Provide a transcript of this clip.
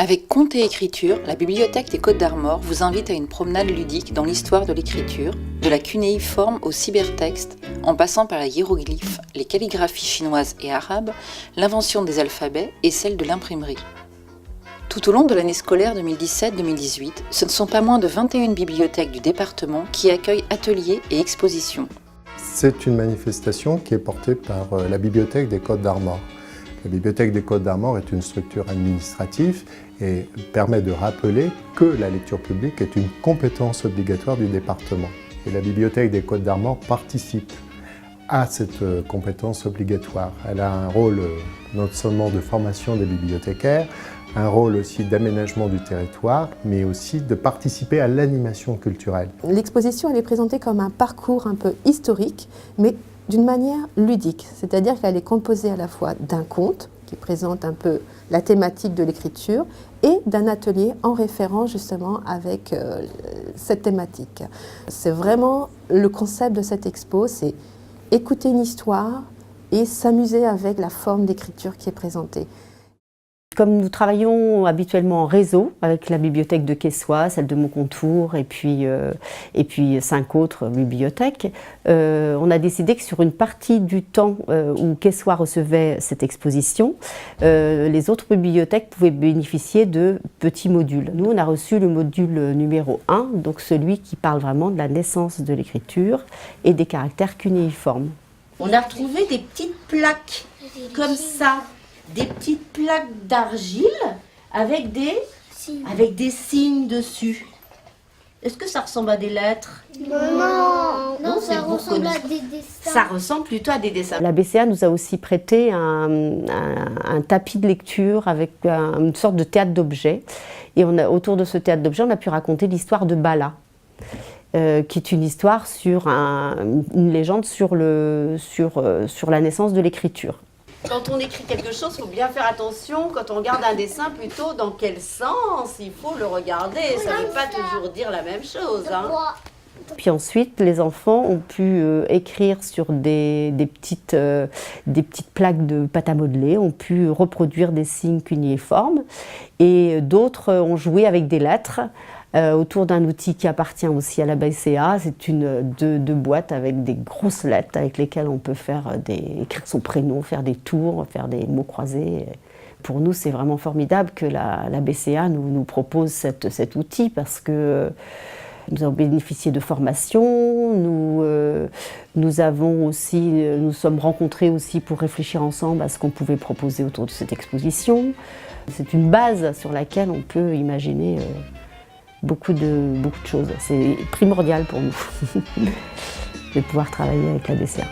Avec Contes et Écriture, la Bibliothèque des Côtes d'Armor vous invite à une promenade ludique dans l'histoire de l'écriture, de la cunéiforme au cybertexte, en passant par les hiéroglyphes, les calligraphies chinoises et arabes, l'invention des alphabets et celle de l'imprimerie. Tout au long de l'année scolaire 2017-2018, ce ne sont pas moins de 21 bibliothèques du département qui accueillent ateliers et expositions. C'est une manifestation qui est portée par la Bibliothèque des Côtes d'Armor. La Bibliothèque des Côtes d'Armor est une structure administrative et permet de rappeler que la lecture publique est une compétence obligatoire du département. Et la Bibliothèque des Côtes d'Armor participe à cette compétence obligatoire. Elle a un rôle non seulement de formation des bibliothécaires, un rôle aussi d'aménagement du territoire, mais aussi de participer à l'animation culturelle. L'exposition elle est présentée comme un parcours un peu historique, mais d'une manière ludique, c'est-à-dire qu'elle est composée à la fois d'un conte qui présente un peu la thématique de l'écriture et d'un atelier en référence justement avec cette thématique. C'est vraiment le concept de cette expo, c'est écouter une histoire et s'amuser avec la forme d'écriture qui est présentée. Comme nous travaillons habituellement en réseau avec la bibliothèque de Quessoy, celle de Moncontour et puis 5 autres bibliothèques, on a décidé que sur une partie du temps où Quessoy recevait cette exposition, les autres bibliothèques pouvaient bénéficier de petits modules. Nous, on a reçu le module numéro 1, donc celui qui parle vraiment de la naissance de l'écriture et des caractères cunéiformes. On a retrouvé des petites plaques comme ça. Des petites plaques d'argile avec des signes dessus. Est-ce que ça ressemble à des lettres? Non, ça ressemble à des dessins. Ça ressemble plutôt à des dessins. La BCA nous a aussi prêté un tapis de lecture avec une sorte de théâtre d'objets. Et autour de ce théâtre d'objets, on a pu raconter l'histoire de Bala, qui est une histoire sur une légende sur la naissance de l'écriture. Quand on écrit quelque chose, il faut bien faire attention. Quand on regarde un dessin, plutôt dans quel sens il faut le regarder. Ça ne veut pas toujours dire la même chose. Puis ensuite, les enfants ont pu écrire sur des petites plaques de pâte à modeler, ont pu reproduire des signes cunéiformes. Et d'autres ont joué avec des lettres autour d'un outil qui appartient aussi à la BCA. C'est deux boîtes avec des grosses lettres avec lesquelles on peut écrire son prénom, faire des tours, faire des mots croisés. Pour nous, c'est vraiment formidable que la BCA nous propose cet outil parce que nous avons bénéficié de formation, nous sommes rencontrés aussi pour réfléchir ensemble à ce qu'on pouvait proposer autour de cette exposition. C'est une base sur laquelle on peut imaginer beaucoup de choses. C'est primordial pour nous de pouvoir travailler avec la BCA.